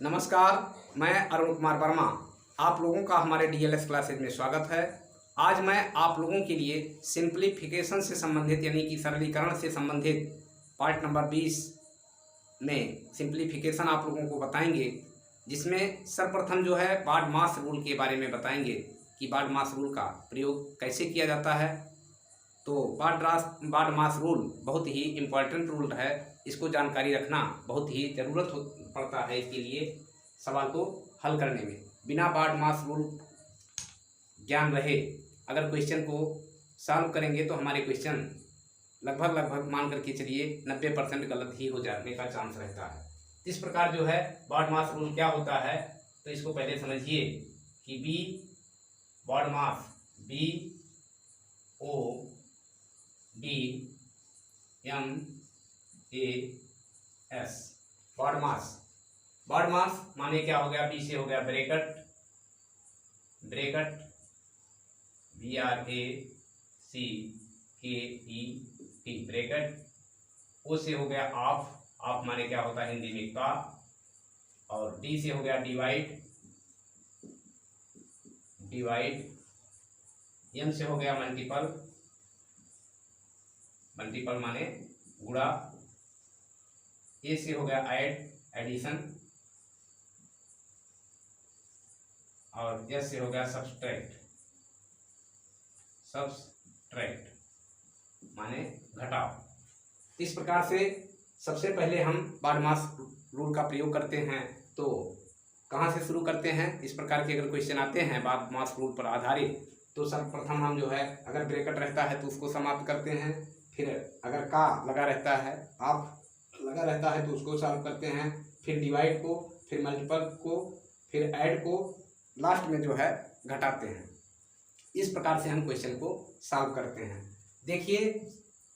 नमस्कार, मैं अरुण कुमार वर्मा। आप लोगों का हमारे डीएलएस क्लासेज में स्वागत है। आज मैं आप लोगों के लिए सिंप्लीफिकेशन से संबंधित यानी कि सरलीकरण से संबंधित पार्ट नंबर 20 में सिंप्लीफिकेशन आप लोगों को बताएंगे, जिसमें सर्वप्रथम जो है बाड-मास रूल के बारे में बताएंगे कि बाड-मास रूल का प्रयोग कैसे किया जाता है। तो बाड-मास रूल बहुत ही इम्पोर्टेंट रूल है। इसको जानकारी रखना बहुत ही ज़रूरत पड़ता है इसके लिए सवाल को हल करने में। बिना बाड-मास रूल ज्ञान रहे अगर क्वेश्चन को सॉल्व करेंगे तो हमारे क्वेश्चन लगभग मान करके चलिए 90% गलत ही हो जाने का चांस रहता है। इस प्रकार जो है बाड-मास रूल क्या होता है, तो इसको पहले समझिए कि बी बाड-मास BODMAS बाड-मास। बाड-मास माने क्या हो गया, बी से हो गया ब्रैकेट BRACKET ब्रैकेट। ओ से हो गया ऑफ माने क्या होता है हिंदी में का, और डी से हो गया डिवाइड एम से हो गया मल्टीपल माने गुणा, ए से हो गया एडिशन, और एस से हो गया सब्सट्रैक्ट माने घटाव। इस प्रकार से सबसे पहले हम बाड-मास रूल का प्रयोग करते हैं। तो कहाँ से शुरू करते हैं, इस प्रकार के अगर क्वेश्चन आते हैं बाड-मास रूल पर आधारित, तो सर्वप्रथम हम जो है अगर ब्रैकेट रहता है तो उसको समाप्त करते हैं। फिर अगर का लगा रहता है, आप लगा रहता है तो उसको सॉल्व करते हैं। फिर डिवाइड को, फिर मल्टीपल को, फिर ऐड को, लास्ट में जो है घटाते हैं। इस प्रकार से हम क्वेश्चन को सॉल्व करते हैं। देखिए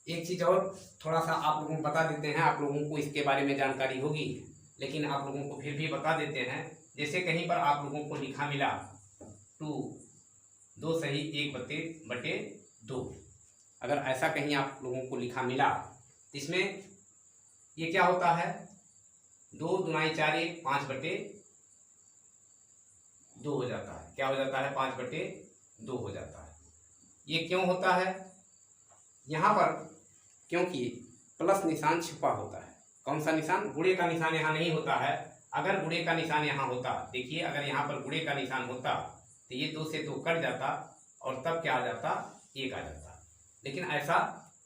एक चीज़ और थोड़ा सा आप लोगों को बता देते हैं, आप लोगों को इसके बारे में जानकारी होगी लेकिन आप लोगों को फिर भी बता देते हैं। जैसे कहीं पर आप लोगों को लिखा मिला 2 सही 1/2, अगर ऐसा कहीं आप लोगों को लिखा मिला तो इसमें ये क्या होता है, 2 दूनाई 4 1 5/2 हो जाता है। क्या हो जाता है, 5/2 हो जाता है। ये क्यों होता है, यहाँ पर क्योंकि प्लस निशान छिपा होता है। कौन सा निशान, गुणे का निशान यहाँ नहीं होता है। अगर गुणे का निशान यहाँ होता, देखिए अगर यहाँ पर गुणे का निशान होता तो ये 2 से 2 कट जाता और तब क्या आ जाता, 1 आ जाता। लेकिन ऐसा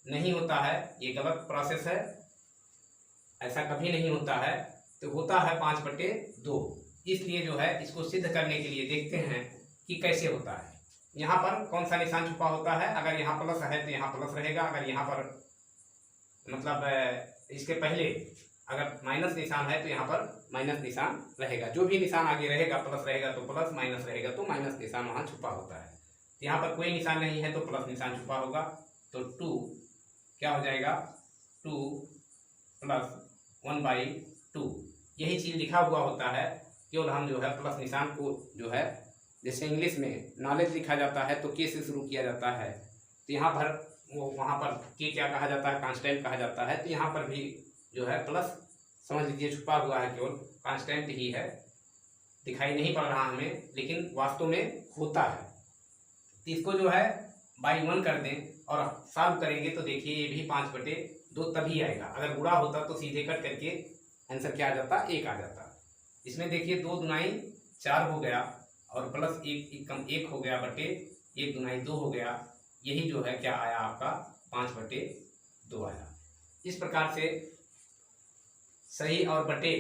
नहीं होता है, ये गलत प्रोसेस है, ऐसा कभी नहीं होता है। तो होता है 5/2। इसलिए जो है इसको सिद्ध करने के लिए देखते हैं कि कैसे होता है। यहाँ पर कौन सा निशान छुपा होता है, अगर यहाँ प्लस है तो यहाँ प्लस रहेगा, अगर यहाँ पर मतलब इसके पहले अगर माइनस निशान है तो यहाँ पर माइनस निशान रहेगा। जो भी निशान आगे रहेगा, प्लस रहेगा तो प्लस, माइनस रहेगा तो माइनस निशान वहाँ छुपा होता है। यहाँ पर कोई निशान नहीं है तो प्लस निशान छुपा होगा। तो 2 क्या हो जाएगा, 2 + 1/2 यही चीज़ लिखा हुआ होता है। केवल हम जो है प्लस निशान को जो है, जैसे इंग्लिश में नॉलेज लिखा जाता है तो के से शुरू किया जाता है, तो यहाँ पर वो वहाँ पर के क्या कहा जाता है, कांस्टेंट कहा जाता है। तो यहाँ पर भी जो है प्लस समझ लीजिए छुपा हुआ है, केवल कांस्टेंट ही है, दिखाई नहीं पड़ रहा हमें लेकिन वास्तव में होता है। तो इसको जो है बाई 1 कर दें और सॉल्व करेंगे तो देखिए ये भी 5/2 तभी आएगा। अगर गुणा होता तो सीधे कट करके आंसर क्या आ जाता, 1 आ जाता। इसमें देखिए 2 दूनाई 4 हो गया और प्लस 1 हो गया बटे 1 दूनाई 2 हो गया। यही जो है क्या आया आपका 5/2 आया। इस प्रकार से सही और बटे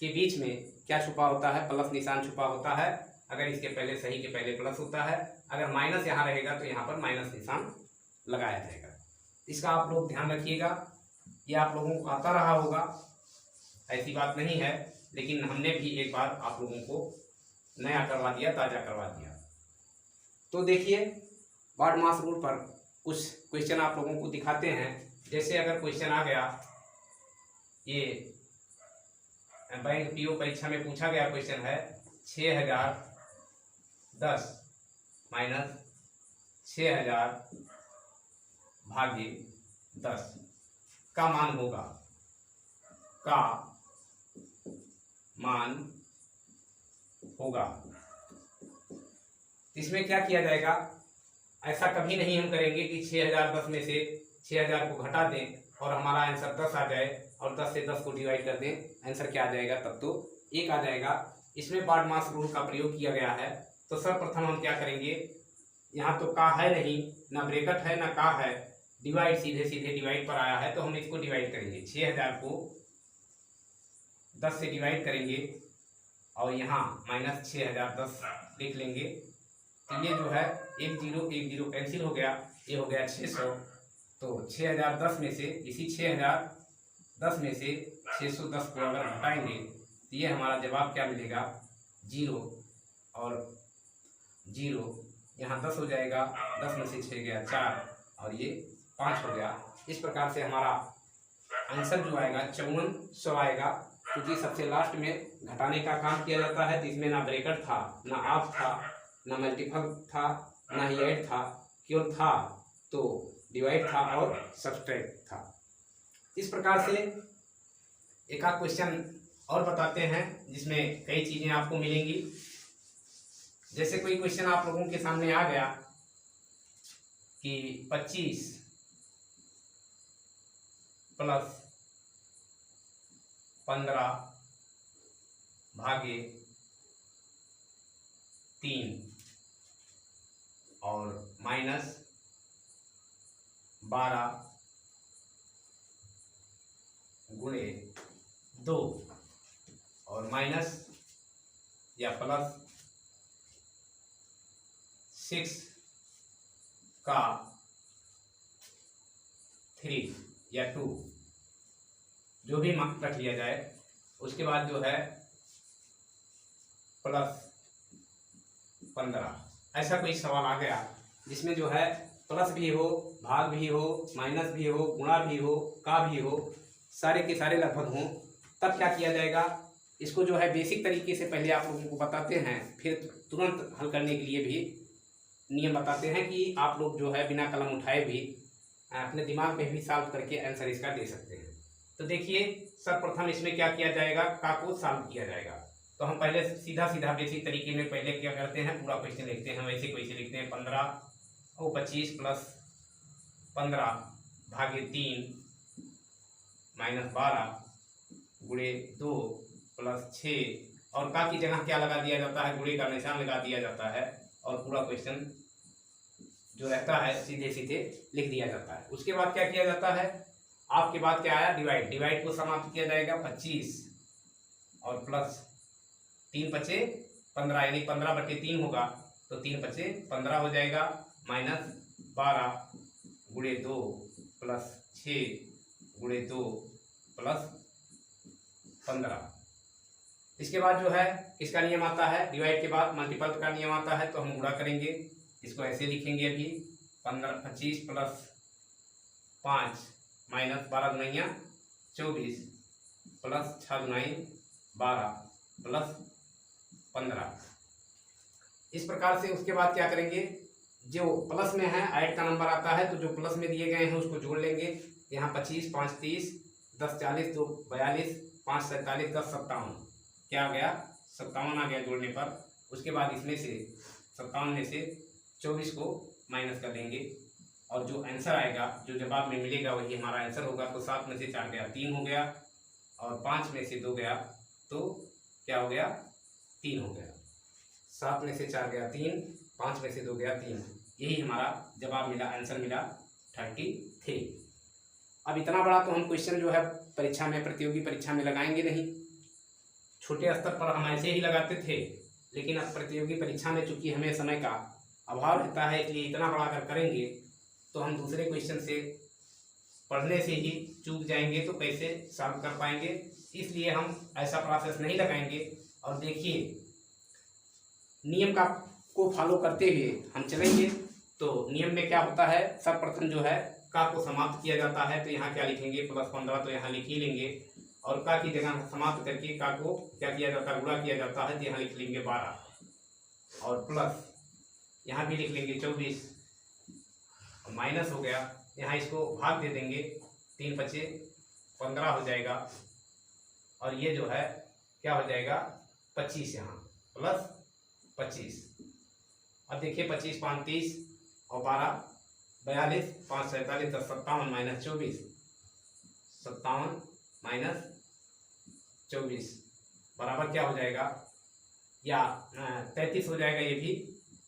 के बीच में क्या छुपा होता है, प्लस निशान छुपा होता है। अगर इसके पहले सही के पहले प्लस होता है, अगर माइनस यहाँ रहेगा तो यहाँ पर माइनस निशान लगाया जाएगा। इसका आप लोग ध्यान रखिएगा। ये आप लोगों को आता रहा होगा, ऐसी बात नहीं है, लेकिन हमने भी एक बार आप लोगों को नया करवा दिया, ताज़ा करवा दिया। तो देखिए बाड-मास रूल पर कुछ क्वेश्चन आप लोगों को दिखाते हैं। जैसे अगर क्वेश्चन आ गया, ये बैंक पीओ परीक्षा में पूछा गया क्वेश्चन है 6010 - 6000/10 का मान होगा, का मान होगा। इसमें क्या किया जाएगा, ऐसा कभी नहीं हम करेंगे कि 6010 में से 6000 को घटा दें और हमारा आंसर 10 आ जाए और 10 से 10 को डिवाइड कर दें, आंसर क्या आ जाएगा, तब तो 1 आ जाएगा। इसमें बाड मास रूल का प्रयोग किया गया है। तो सर्वप्रथम हम क्या करेंगे, यहाँ तो का है नहीं, ना ब्रैकेट है ना का है, डिवाइड सीधे सीधे डिवाइड पर आया है, तो हम इसको डिवाइड करेंगे। 6000 को 10 से डिवाइड करेंगे और यहाँ माइनस 6010 लिख लेंगे। तो ये जो है 1 0 1 0 कैंसिल हो गया, ये हो गया 600। तो 6010 में से, इसी 6010 में से 610 को अगर घटाएंगे तो ये हमारा जवाब क्या मिलेगा, 0 और 0, यहाँ 10 हो जाएगा, 10 में से 6 गया 4 और ये 5 हो गया। इस प्रकार से हमारा आंसर जो आएगा 5400 आएगा, क्योंकि सबसे लास्ट में घटाने का काम किया जाता है। तो इसमें ना ब्रैकेट था, ना ऑफ था, ना मल्टीपल था, ना ही ऐड था, केवल था तो डिवाइड था और सब्सट्रैक्ट था। इस प्रकार से एक आध क्वेश्चन और बताते हैं जिसमें कई चीज़ें आपको मिलेंगी। जैसे कोई क्वेश्चन आप लोगों के सामने आ गया कि 25 प्लस 15 भागे 3 और माइनस 12 गुणे 2 और माइनस या प्लस 6 का 3 या 2, जो भी मान रख लिया जाए। उसके बाद जो है प्लस 15, ऐसा कोई सवाल आ गया जिसमें जो है प्लस भी हो, भाग भी हो, माइनस भी हो, गुणा भी हो, का भी हो, सारे के सारे लगभग हों, तब क्या किया जाएगा, इसको जो है बेसिक तरीके से पहले आप लोगों को बताते हैं, फिर तुरंत हल करने के लिए भी नियम बताते हैं कि आप लोग जो है बिना कलम उठाए भी अपने दिमाग में भी सॉल्व करके आंसर इसका दे सकते हैं। तो देखिए, सर्वप्रथम इसमें क्या किया जाएगा, का को सॉल्व किया जाएगा। तो हम पहले सीधा सीधा बेसिक तरीके में पहले क्या करते हैं, पूरा क्वेश्चन लिखते हैं। वैसे क्वेश्चन लिखते हैं 25 प्लस 15 भागे 3 माइनस 12 गुणे 2 प्लस 6 और का की जगह क्या लगा दिया जाता है, गुणे का निशान लगा दिया जाता है और पूरा क्वेश्चन जो रहता है सीधे सीधे लिख दिया जाता है। उसके बाद क्या किया जाता है, आपके बाद क्या आया, डिवाइड। डिवाइड को समाप्त किया जाएगा 25 और प्लस 3 पचे 15, यानी 15/3 होगा, तो 3 पचे 15 हो जाएगा, माइनस 12 गुणे 2 प्लस 6 गुणे 2 प्लस 15। इसके बाद जो है किसका नियम आता है, डिवाइड के बाद मल्टीपल का नियम आता है, तो हम गुणा करेंगे। इसको ऐसे लिखेंगे अभी 25 प्लस 5 माइनस 12 गुणैया 24 प्लस 6 गुणाई 12 प्लस 15। इस प्रकार से उसके बाद क्या करेंगे, जो प्लस में है ऐड का नंबर आता है, तो जो प्लस में दिए गए हैं उसको जोड़ लेंगे। यहाँ 25 5 30 10 40 2 42 5 47 10 57, क्या आ गया, 57 आ गया जोड़ने पर। उसके बाद इसमें से 57 में से 24 को माइनस कर देंगे और जो आंसर आएगा, जो जवाब में मिलेगा, वही हमारा आंसर होगा। तो 7 में से 4 गया 3 हो गया और 5 में से 2 गया तो क्या हो गया, 3 हो गया। 7 में से 4 गया 3, 5 में से 2 गया 3, यही हमारा जवाब मिला, आंसर मिला 33। अब इतना बड़ा तो हम क्वेश्चन जो है परीक्षा में, प्रतियोगी परीक्षा में लगाएंगे नहीं। छोटे स्तर पर हम ऐसे ही लगाते थे, लेकिन अब प्रतियोगी परीक्षा में चूंकि हमें समय का अभाव रहता है, इसलिए इतना बड़ा अगर करेंगे तो हम दूसरे क्वेश्चन से पढ़ने से ही चूक जाएंगे, तो कैसे सॉल्व कर पाएंगे। इसलिए हम ऐसा प्रोसेस नहीं लगाएंगे। और देखिए, नियम का को फॉलो करते हुए हम चलेंगे। तो नियम में क्या होता है, सर्वप्रथम जो है का को समाप्त किया जाता है, तो यहाँ क्या लिखेंगे, प्लस 15, तो यहाँ लिख ही लेंगे। और का की जगह समाप्त करके का को क्या किया जाता है, गुणा किया जाता है, तो यहाँ लिख लेंगे 12 और प्लस यहाँ भी लिख लेंगे 24 और माइनस हो गया, यहाँ इसको भाग दे देंगे, 3 पचे 15 हो जाएगा और ये जो है क्या हो जाएगा 25 यहाँ प्लस 25। अब देखिए 25 5 30 और 12 42 5 47 10 57 माइनस 24 57 माइनस 24 बराबर क्या हो जाएगा या 33 हो जाएगा। ये भी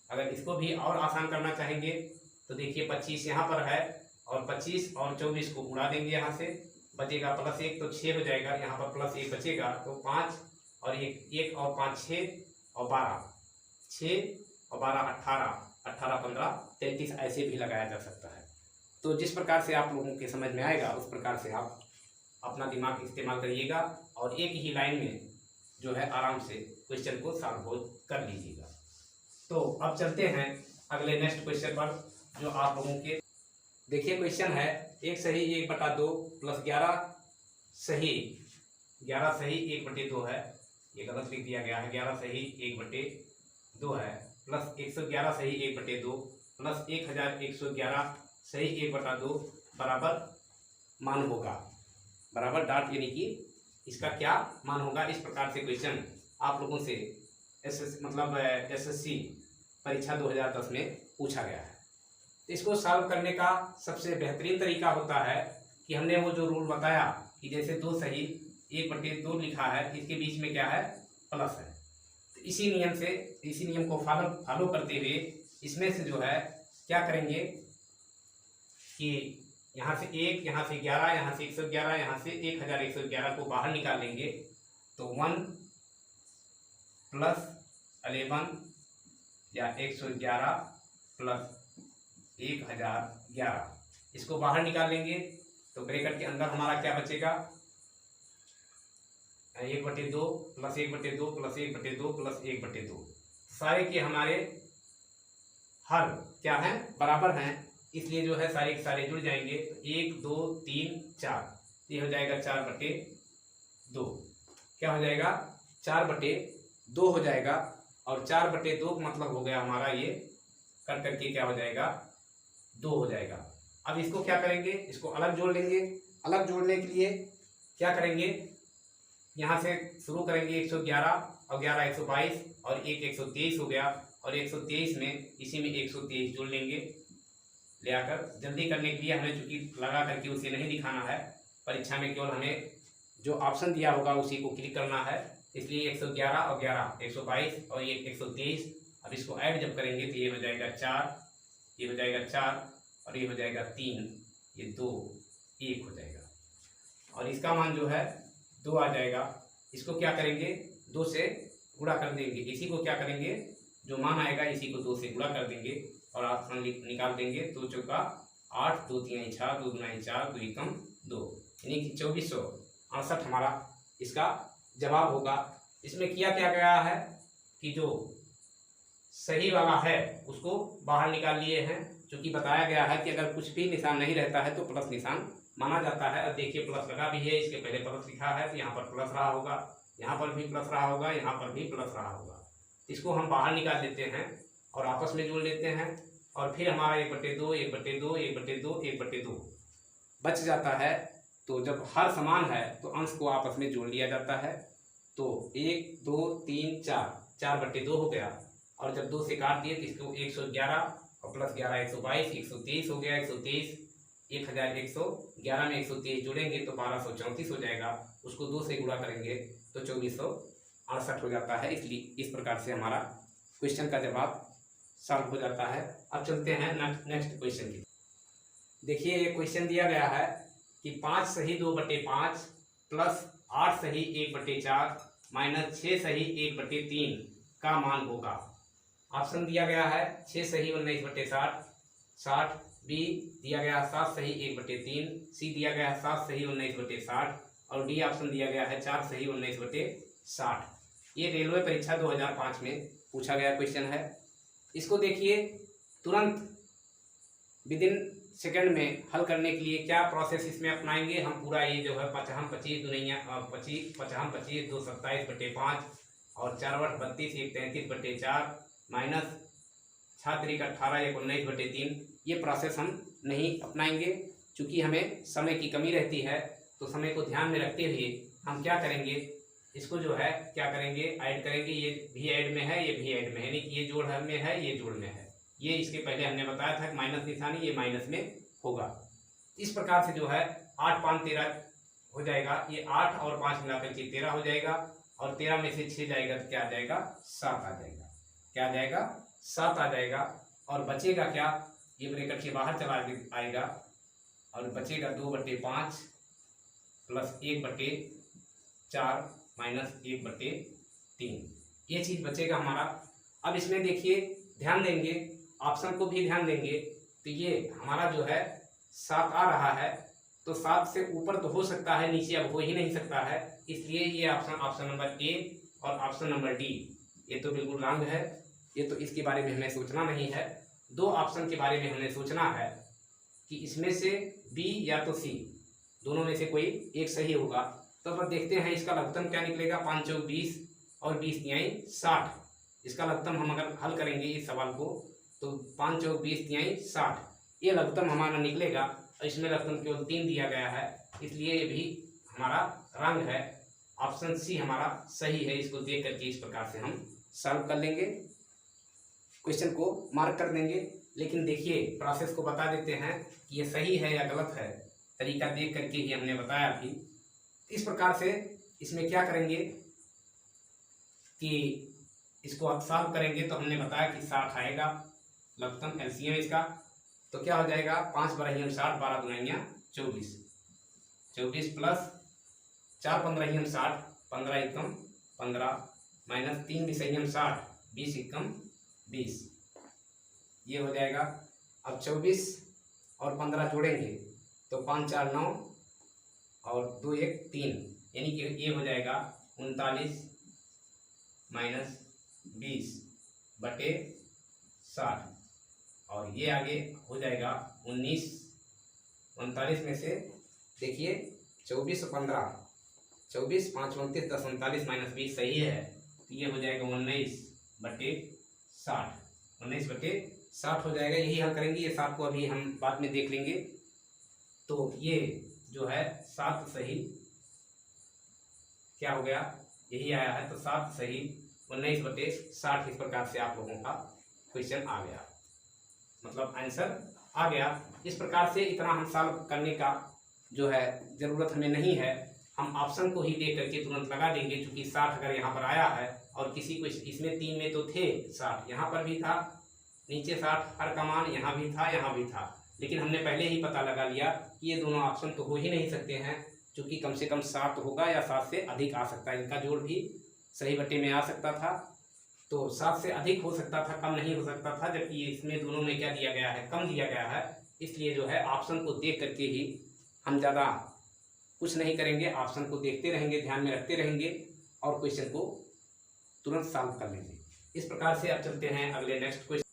अगर इसको भी और आसान करना चाहेंगे तो देखिए 25 यहाँ पर है और 25 और 24 को उड़ा देंगे यहाँ से, बचेगा प्लस 1 तो 6 हो जाएगा, यहाँ पर प्लस 1 बचेगा तो 5 और 1 और 5 6 और 12 6 और 12 18 18 15 33 ऐसे भी लगाया जा सकता है। तो जिस प्रकार से आप लोगों के समझ में आएगा उस प्रकार से आप अपना दिमाग इस्तेमाल करिएगा और एक ही लाइन में जो है आराम से क्वेश्चन को सॉल्व कर लीजिएगा। तो अब चलते हैं अगले नेक्स्ट क्वेश्चन पर जो आप लोगों के देखिए क्वेश्चन है 1 सही 1/2 प्लस 11 सही 1/2 है, ये गलत लिख दिया गया है, 11 सही 1/2 है प्लस 111 सही 1/2 प्लस 1111 सही 1/2 बराबर मान होगा, बराबर डॉट यानी कि इसका क्या मान होगा। इस प्रकार से क्वेश्चन आप लोगों से एसएससी परीक्षा 2010 में पूछा गया है। इसको सॉल्व करने का सबसे बेहतरीन तरीका होता है कि हमने वो जो रूल बताया कि जैसे 2 सही 1/2 लिखा है, इसके बीच में क्या है प्लस है, तो इसी नियम को फॉलो करते हुए इसमें से जो है क्या करेंगे कि यहाँ से 1 यहाँ से 11 यहाँ से 111 यहाँ से 1111 को बाहर निकाल लेंगे तो 1 प्लस 11 या 111 प्लस 1011 इसको बाहर निकाल लेंगे तो ब्रैकेट के अंदर हमारा क्या बचेगा 1/2 प्लस 1/2 प्लस 1/2 प्लस 1/2। सारे के हमारे हर क्या है बराबर हैं, इसलिए जो है सारे के सारे जुड़ जाएंगे। 1 2 3 4 ये हो जाएगा 4/2, क्या हो जाएगा 4/2 हो जाएगा और 4/2 मतलब हो गया हमारा ये कट करके क्या हो जाएगा 2 हो जाएगा। अब इसको क्या करेंगे, इसको अलग जोड़ लेंगे। अलग जोड़ने के लिए क्या करेंगे, यहाँ से शुरू करेंगे 111 और 11 122 और 1 123 हो गया और 123 में इसी में 123 जोड़ लेंगे ले आकर। जल्दी करने के लिए हमें चूंकि लगा करके उसे नहीं दिखाना है, परीक्षा में केवल हमें जो ऑप्शन दिया होगा उसी को क्लिक करना है, इसलिए 111 और 11 122 और ये 123। अब इसको ऐड जब करेंगे तो ये हो जाएगा 4, ये हो जाएगा 4 और ये हो जाएगा 3, ये 2 1 हो जाएगा और इसका मान जो है 2 आ जाएगा। इसको क्या करेंगे 2 से गुणा कर देंगे, इसी को क्या करेंगे जो मान आएगा इसी को 2 से गुणा कर देंगे और ऑप्शन निकाल देंगे। 2 चौका 8, 2 3 6, 2 2 4, 2 एकम 2, यानी कि 2468 हमारा इसका जवाब होगा। इसमें किया क्या गया है कि जो सही वाला है उसको बाहर निकाल लिए हैं, क्योंकि बताया गया है कि अगर कुछ भी निशान नहीं रहता है तो प्लस निशान माना जाता है। अब देखिए प्लस लगा भी है, इसके पहले प्लस लिखा है तो यहाँ पर प्लस रहा होगा, यहाँ पर भी प्लस रहा होगा, यहाँ पर भी प्लस रहा होगा। इसको हम बाहर निकाल देते हैं और आपस में जोड़ लेते हैं और फिर हमारा 1/2 1/2 1/2 1/2 बच जाता है। तो जब हर समान है तो अंश को आपस में जोड़ लिया जाता है, तो 1 2 3 4 4/2 हो गया और जब 2 से काट दिए तो इसको 111 और प्लस 11 122 123 हो गया। 123 1111 में 123 जोड़ेंगे तो 1234 हो जाएगा, उसको 2 से गुणा करेंगे तो 2468 हो जाता है। इसलिए इस प्रकार से हमारा क्वेश्चन का जवाब सॉल्व हो जाता है। अब चलते हैं नेक्स्ट क्वेश्चन की। देखिए ये क्वेश्चन दिया गया है कि 5 सही 2/5 प्लस 8 सही 1/4 माइनस 6 सही 1/3 का मान होगा। ऑप्शन दिया गया है 6 सही 19/60 60, बी दिया गया 7 सही 1/3, सी दिया गया 7 सही 19/60 और डी ऑप्शन दिया गया है 4 सही 19/60। ये रेलवे परीक्षा 2005 में पूछा गया क्वेश्चन है। इसको देखिए तुरंत विदिन सेकंड में हल करने के लिए क्या प्रोसेस इसमें अपनाएंगे हम। पूरा ये जो है 55 25 25 55 25 2 27/5 और 4 8 32 1 33/4 माइनस 6 3 18 1 19/3, ये प्रोसेस हम नहीं अपनाएंगे क्योंकि हमें समय की कमी रहती है। तो समय को ध्यान में रखते हुए हम क्या करेंगे, इसको जो है क्या करेंगे, ऐड करेंगे। ये भी ऐड में है, ये भी ऐड में है, यानी कि ये जोड़ में है, ये जोड़ में है। ये इसके पहले हमने बताया था कि माइनस निशानी, ये माइनस में होगा। इस प्रकार से जो है 8 5 13 हो जाएगा। ये 8 और 5 मिलाकर के 13 हो जाएगा, और 13 में से 6 जाएगा तो क्या आ जाएगा, 7 आ जाएगा। क्या आ जाएगा, 7 आ जाएगा। और बचेगा क्या, ये ब्रैकेट के बाहर चला आएगा, और बचेगा 2/5 प्लस 1/4 माइनस 1/3। ये चीज बचेगा हमारा। अब इसमें देखिए, ध्यान देंगे, ऑप्शन को भी ध्यान देंगे, तो ये हमारा जो है 7 आ रहा है, तो 7 से ऊपर तो हो सकता है, नीचे अब हो ही नहीं सकता है। इसलिए ये ऑप्शन नंबर ए और ऑप्शन नंबर डी ये तो बिल्कुल रॉन्ग है। ये तो इसके बारे में हमें सोचना नहीं है। 2 ऑप्शन के बारे में हमें सोचना है कि इसमें से बी या तो सी, दोनों में से कोई एक सही होगा। तो अब देखते हैं इसका लघुत्तम क्या निकलेगा। 5 चौक 20 और 20 तिहाई 60। इसका लघुत्तम हम अगर हल करेंगे इस सवाल को, तो 5 चौक 20 तिहाई 60 ये लघुत्तम हमारा निकलेगा। और इसमें लघुत्तम केवल 3 दिया गया है, इसलिए ये भी हमारा रंग है। ऑप्शन सी हमारा सही है। इसको देख करके इस प्रकार से हम सॉल्व कर लेंगे, क्वेश्चन को मार्क कर देंगे। लेकिन देखिए, प्रोसेस को बता देते हैं कि ये सही है या गलत है, तरीका देख करके ही हमने बताया अभी। इस प्रकार से इसमें क्या करेंगे कि इसको अब सॉल्व करेंगे, तो हमने बताया कि 60 आएगा लघुत्तम एलसीएम इसका। तो क्या हो जाएगा, 5 बरहियम 60, 12 दुनिया 24, 24 प्लस 4 15 60, 15 एकम 15 माइनस 3 विषयम 60, 20 एकम 20, ये हो जाएगा। अब 24 और 15 जोड़ेंगे तो 5 4 9 और 2 1 3, यानी कि ये हो जाएगा 39 माइनस 20/60, और ये आगे हो जाएगा 19। 39 में से देखिए 24 और 15, 24 5 29 10 39 माइनस 20 सही है, तो ये हो जाएगा 19/60, 19/60 हो जाएगा। यही हल करेंगे। ये 7 को अभी हम बाद में देख लेंगे। तो ये जो है 7 सही क्या हो गया, यही आया है। तो 7 सही 19/60 इस प्रकार से आप लोगों का क्वेश्चन आ गया, मतलब आंसर आ गया। इस प्रकार से इतना हम सॉल्व करने का जो है ज़रूरत हमें नहीं है। हम ऑप्शन को ही देख करके तुरंत लगा देंगे, क्योंकि 60 अगर यहाँ पर आया है और किसी को इसमें 3 में तो थे 60, यहाँ पर भी था, नीचे 60 हर का मान यहाँ भी था, यहाँ भी था। लेकिन हमने पहले ही पता लगा लिया कि ये दोनों ऑप्शन तो हो ही नहीं सकते हैं, क्योंकि कम से कम 7 होगा या 7 से अधिक आ सकता है। इनका जोड़ भी सही बट्टे में आ सकता था, तो 7 से अधिक हो सकता था, कम नहीं हो सकता था। जबकि इसमें दोनों में क्या दिया गया है, कम दिया गया है। इसलिए जो है ऑप्शन को देख करके ही हम ज़्यादा कुछ नहीं करेंगे, ऑप्शन को देखते रहेंगे, ध्यान में रखते रहेंगे और क्वेश्चन को तुरंत सॉल्व कर लेंगे। इस प्रकार से अब चलते हैं अगले नेक्स्ट क्वेश्चन।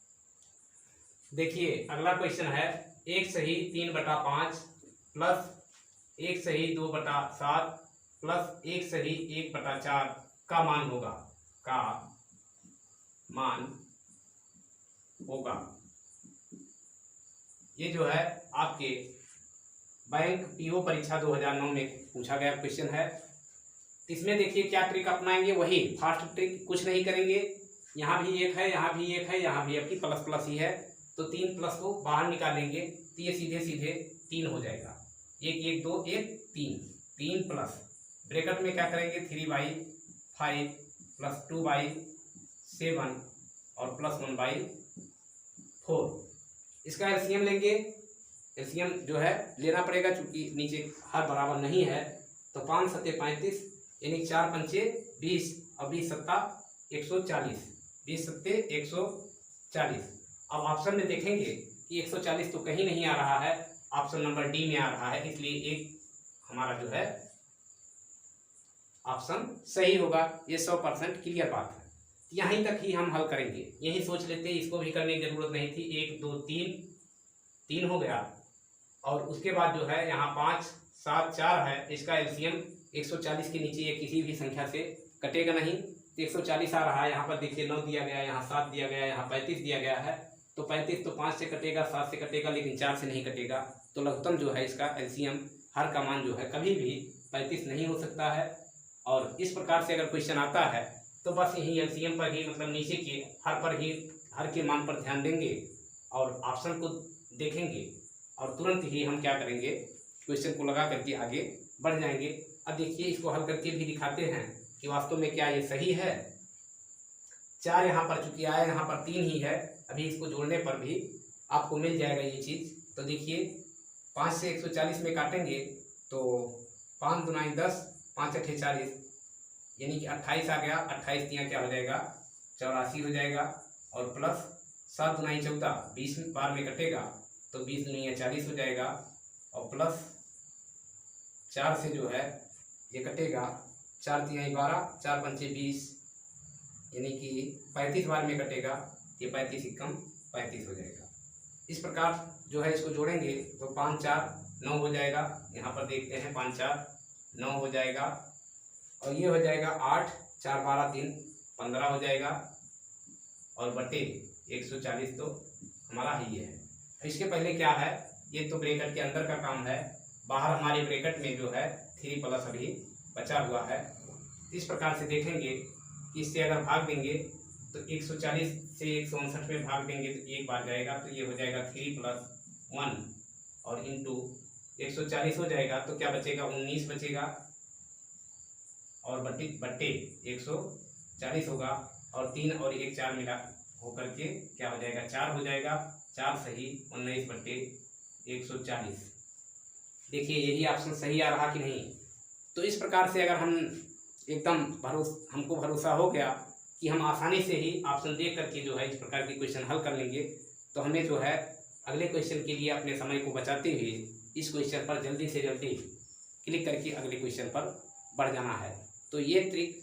देखिए, अगला क्वेश्चन है 1 सही 3/5 प्लस 1 सही 2/7 प्लस 1 सही 1/4 का मान होगा, का मान होगा। ये जो है आपके बैंक पीओ परीक्षा 2009 में पूछा गया क्वेश्चन है। इसमें देखिए क्या ट्रिक अपनाएंगे, वही फास्ट ट्रिक, कुछ नहीं करेंगे। यहाँ भी 1 है, यहाँ भी 1 है, यहाँ भी आपकी प्लस प्लस ही है, तो 3 प्लस को बाहर निकालेंगे तो ये सीधे सीधे 3 हो जाएगा। 1 1 2 1 3, 3 प्लस ब्रैकेट में क्या करेंगे 3/5 प्लस 2/7 और प्लस 1/4। इसका एलसीएम लेंगे। एलसीएम जो है लेना पड़ेगा, चूंकि नीचे हर बराबर नहीं है। तो 5 7 35, यानी 4 5 20 और 20 7 140, 20 7 140। अब ऑप्शन में देखेंगे कि 140 तो कहीं नहीं आ रहा है, ऑप्शन नंबर डी में आ रहा है, इसलिए एक हमारा जो है ऑप्शन सही होगा। ये 100% क्लियर बात है। यहीं तक ही हम हल करेंगे, यही सोच लेते, इसको भी करने की जरूरत नहीं थी। 1 2 3 हो गया, और उसके बाद जो है यहाँ 5 7 4 है। इसका एलसीएम 140 के नीचे ये किसी भी संख्या से कटेगा नहीं, तो 140 आ रहा है। यहाँ पर देखिए 9 दिया गया, यहाँ 7 दिया गया, यहाँ 35 दिया गया है। तो 35 तो 5 से कटेगा, 7 से कटेगा, लेकिन 4 से नहीं कटेगा। तो लघुत्तम जो है इसका एलसीएम हर का मान जो है कभी भी 35 नहीं हो सकता है। और इस प्रकार से अगर क्वेश्चन आता है तो बस यही एलसीएम पर ही, मतलब नीचे के हर के मान पर ध्यान देंगे और ऑप्शन को देखेंगे और तुरंत ही हम क्या करेंगे, क्वेश्चन को लगा करके आगे बढ़ जाएंगे। अब देखिए, इसको हल करके भी दिखाते हैं कि वास्तव में क्या ये सही है। 4 यहाँ पर चूंकि आया, यहाँ पर 3 ही है, अभी इसको जोड़ने पर भी आपको मिल जाएगा ये चीज़। तो देखिए 5 से 140 में काटेंगे तो 5 दूना 10, 5 अठे 40, यानी कि 28 आ गया। 28 यहाँ क्या हो जाएगा, 84 हो जाएगा। और प्लस 7 दूना 14, 20 बार में कटेगा तो 20 दूना 40 हो जाएगा। और प्लस 4 से जो है ये कटेगा, 4 तिहाई 12, 4 पंचे 20, यानी कि 35 बार में कटेगा, ये 35 कम 35 हो जाएगा। इस प्रकार जो है इसको जोड़ेंगे तो 5 4 9 हो जाएगा। यहाँ पर देखते हैं 5 4 9 हो जाएगा। और ये हो जाएगा 8 4 12 3 15 हो जाएगा। और बटे 140 तो हमारा ही है। इसके पहले क्या है, ये तो ब्रैकेट के अंदर का काम है, बाहर हमारे ब्रैकेट में जो है 3 प्लस अभी बचा हुआ है। इस प्रकार से देखेंगे कि इससे अगर भाग देंगे तो 140 से 159 में भाग देंगे तो 1 बार जाएगा, तो ये हो जाएगा 3 + 1 और इंटू 140 हो जाएगा। तो क्या बचेगा, 19 बचेगा और बट्टे 140 होगा। और 3 और 1 4 मिला होकर के क्या हो जाएगा, 4 हो जाएगा। 4 सही 19 बट्टे 140। देखिए यही ऑप्शन सही आ रहा कि नहीं। तो इस प्रकार से अगर हम एकदम हमको भरोसा हो गया कि हम आसानी से ही ऑप्शन देख करके जो है इस प्रकार के क्वेश्चन हल कर लेंगे, तो हमें जो है अगले क्वेश्चन के लिए अपने समय को बचाते हुए इस क्वेश्चन पर जल्दी से जल्दी क्लिक करके अगले क्वेश्चन पर बढ़ जाना है। तो ये ट्रिक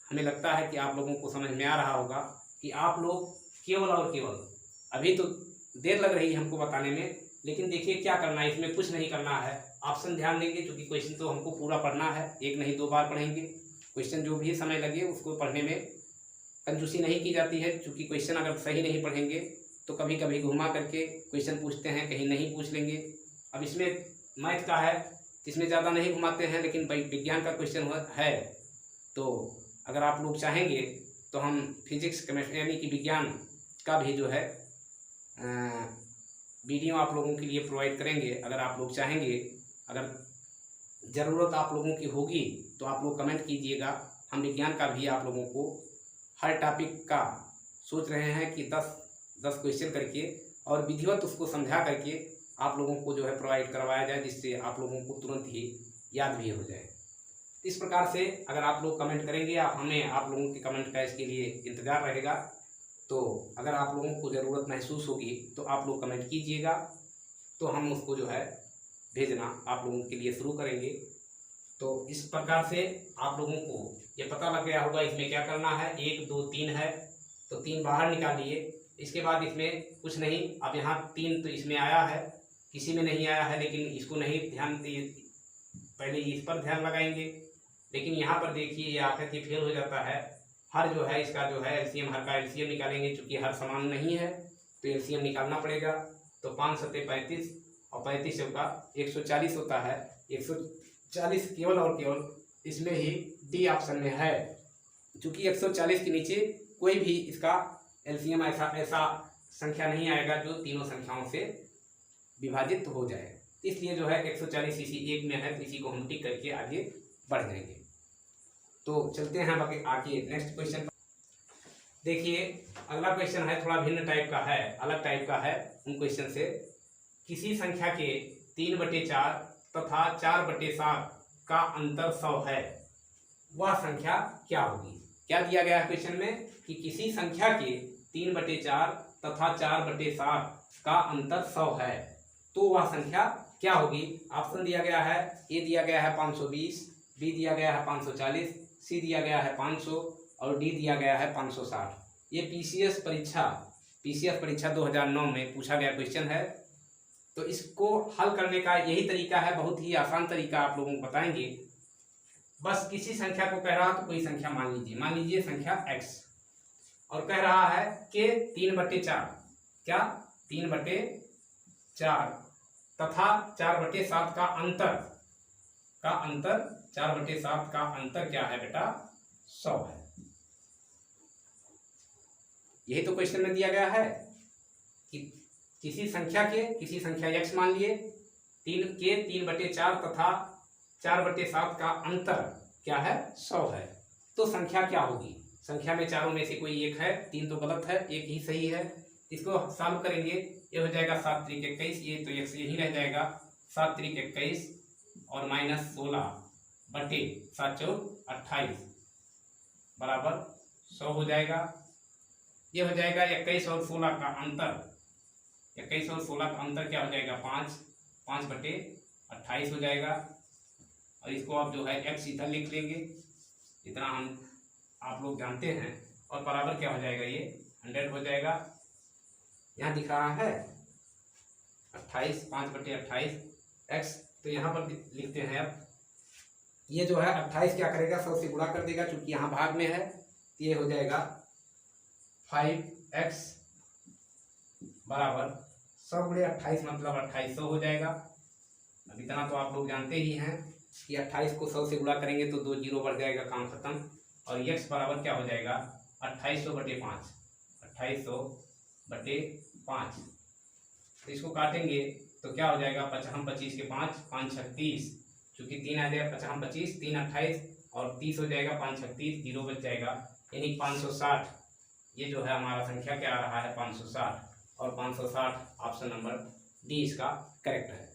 हमें लगता है कि आप लोगों को समझ में आ रहा होगा कि आप लोग केवल और केवल, अभी तो देर लग रही है हमको बताने में, लेकिन देखिए क्या करना है, इसमें कुछ नहीं करना है। ऑप्शन ध्यान देंगे क्योंकि क्वेश्चन तो हमको पूरा पढ़ना है, एक नहीं 2 बार पढ़ेंगे। क्वेश्चन जो भी समय लगे उसको पढ़ने में कंजूसी नहीं की जाती है, क्योंकि क्वेश्चन अगर सही नहीं पढ़ेंगे तो कभी कभी घुमा करके क्वेश्चन पूछते हैं, कहीं नहीं पूछ लेंगे। अब इसमें मैथ का है, इसमें ज़्यादा नहीं घुमाते हैं, लेकिन विज्ञान का क्वेश्चन है तो अगर आप लोग चाहेंगे तो हम फिजिक्स केमिस्ट्री यानी कि विज्ञान का भी जो है वीडियो आप लोगों के लिए प्रोवाइड करेंगे। अगर आप लोग चाहेंगे, अगर ज़रूरत आप लोगों की होगी तो आप लोग कमेंट कीजिएगा। हम विज्ञान का भी आप लोगों को हर टॉपिक का सोच रहे हैं कि 10 क्वेश्चन करके और विधिवत उसको समझा करके आप लोगों को जो है प्रोवाइड करवाया जाए, जिससे आप लोगों को तुरंत ही याद भी हो जाए। इस प्रकार से अगर आप लोग कमेंट करेंगे, हमें आप लोगों के कमेंट का इसके लिए इंतज़ार रहेगा। तो अगर आप लोगों को ज़रूरत महसूस होगी तो आप लोग कमेंट कीजिएगा, तो हम उसको जो है भेजना आप लोगों के लिए शुरू करेंगे। तो इस प्रकार से आप लोगों को ये पता लग गया होगा इसमें क्या करना है। 1 2 3 है तो 3 बाहर निकालिए। इसके बाद इसमें कुछ नहीं, अब यहाँ 3 तो इसमें आया है, किसी में नहीं आया है, लेकिन इसको नहीं ध्यान दिए, पहले इस पर ध्यान लगाएंगे। लेकिन यहाँ पर देखिए ये आकर के फेल हो जाता है। हर जो है इसका जो है एलसीएम, हर का एलसीएम निकालेंगे, चूँकि हर समान नहीं है तो एलसीएम निकालना पड़ेगा। तो 5 7 35 और 35 चौका 140 होता है। 140 केवल और केवल इसमें ही डी ऑप्शन में है, चूँकि 140 के नीचे कोई भी इसका एलसीएम ऐसा संख्या नहीं आएगा जो तीनों संख्याओं से विभाजित हो जाए। इसलिए जो है 140 इसी एक में है, तो इसी को हम टिक करके आगे बढ़ जाएंगे। तो चलते हैं बाकी आगे नेक्स्ट क्वेश्चन। देखिए अगला क्वेश्चन है, थोड़ा भिन्न टाइप का है, अलग टाइप का है उन क्वेश्चन से। किसी संख्या के 3/4 तथा 4/7 का अंतर 100 है, वह संख्या क्या होगी। क्या दिया गया है क्वेश्चन में कि किसी संख्या के 3/4 तथा 4/7 का अंतर 100 है, तो वह संख्या क्या होगी। ऑप्शन दिया गया है, ए दिया गया है 520, बी दिया गया है 540, सी दिया गया है 500 और डी दिया गया है 560। ये पीसीएस परीक्षा 2009 में पूछा गया क्वेश्चन है। तो इसको हल करने का यही तरीका है, बहुत ही आसान तरीका आप लोगों को बताएंगे। बस किसी संख्या को कह रहा तो कोई संख्या मान लीजिए संख्या x, और कह रहा है कि 3/4 क्या 3/4 तथा 4/7 का अंतर का अंतर 4/7 का अंतर क्या है बेटा 100 है। यही तो क्वेश्चन में दिया गया है कि किसी संख्या x मान लिए 3/4 तथा 4/7 का अंतर क्या है 100 है। तो संख्या क्या होगी? संख्या में चारों में से कोई एक है, 3 तो गलत है, एक ही सही है। इसको सॉल्व करेंगे, ये हो जाएगा 7 त्रिक 21, ये तो x यही रह जाएगा 7 त्रिक 21 और -16/7 चौक 28 बराबर 100 हो जाएगा। ये हो जाएगा 21 और 16 का अंतर, 21 और 16 का अंतर क्या हो जाएगा 5/28 हो जाएगा। और इसको आप जो है x इधर लिख लेंगे, इतना हम आप लोग जानते हैं, और बराबर क्या हो जाएगा ये 100 हो जाएगा। यहाँ दिख रहा है 28, 5/28 x, तो यहाँ पर लिखते हैं अब ये जो है 28 क्या करेगा 100 से गुणा कर देगा, क्योंकि यहाँ भाग में है, तो ये हो जाएगा 5x बराबर 100 गुणे 28 मतलब 2800 हो जाएगा। अब इतना तो आप लोग जानते ही हैं कि 28 को 100 से गुणा करेंगे तो 2 जीरो बढ़ जाएगा, काम खत्म। और x बराबर क्या हो जाएगा 2800/5, 2800/5। तो इसको काटेंगे तो क्या हो जाएगा 25 के 5, 5 36, चूँकि 3 आ जाएगा 25, 3 28 और 30 हो जाएगा 5 36, जीरो बच जाएगा, यानी 560। ये जो है हमारा संख्या क्या आ रहा है 560, और 560 ऑप्शन नंबर डी इसका करेक्ट है।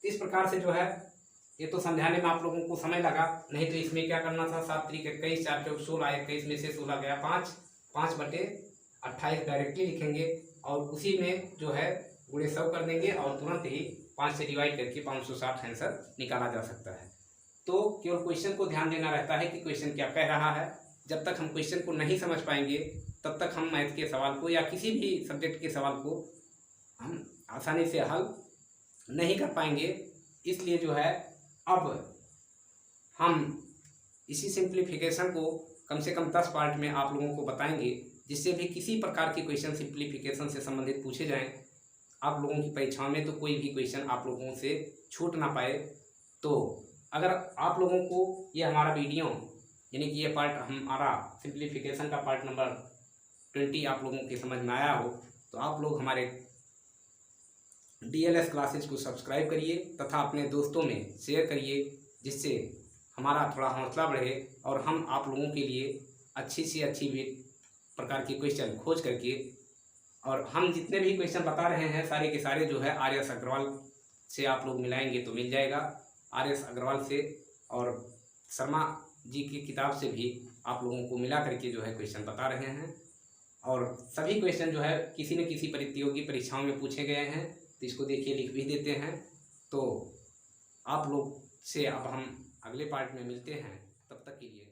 इस प्रकार से जो है ये तो समझाने में आप लोगों को समय लगा, नहीं तो इसमें क्या करना था 7 त्रिक 21, 4 चौक 16, 21 में से 16 गया 5, 5/28 डायरेक्टली लिखेंगे और उसी में जो है गुणे 100 कर देंगे और तुरंत ही 5 से डिवाइड करके 560 आंसर निकाला जा सकता है। तो केवल क्वेश्चन को ध्यान देना रहता है कि क्वेश्चन क्या कह रहा है। जब तक हम क्वेश्चन को नहीं समझ पाएंगे तब तक हम मैथ के सवाल को या किसी भी सब्जेक्ट के सवाल को हम आसानी से हल नहीं कर पाएंगे। इसलिए जो है अब हम इसी सिंप्लीफिकेशन को कम से कम 10 पार्ट में आप लोगों को बताएंगे, जिससे भी किसी प्रकार के क्वेश्चन सिंप्लीफिकेशन से संबंधित पूछे जाएं आप लोगों की परीक्षाओं में, तो कोई भी क्वेश्चन आप लोगों से छूट ना पाए। तो अगर आप लोगों को ये हमारा वीडियो यानी कि ये पार्ट हमारा सिंप्लीफिकेशन का पार्ट नंबर 20 आप लोगों के समझ में आया हो, तो आप लोग हमारे DLS क्लासेज को सब्सक्राइब करिए तथा अपने दोस्तों में शेयर करिए, जिससे हमारा थोड़ा हौसला बढ़े और हम आप लोगों के लिए अच्छी से अच्छी भी प्रकार के क्वेश्चन खोज करके, और हम जितने भी क्वेश्चन बता रहे हैं सारे के सारे जो है RS अग्रवाल से आप लोग मिलाएंगे तो मिल जाएगा। RS अग्रवाल से और शर्मा जी की किताब से भी आप लोगों को मिला करके जो है क्वेश्चन बता रहे हैं, और सभी क्वेश्चन जो है किसी न किसी प्रतियोगी परीक्षाओं में पूछे गए हैं, तो इसको देखिए लिख भी देते हैं। तो आप लोग से अब हम अगले पार्ट में मिलते हैं, तब तक के लिए।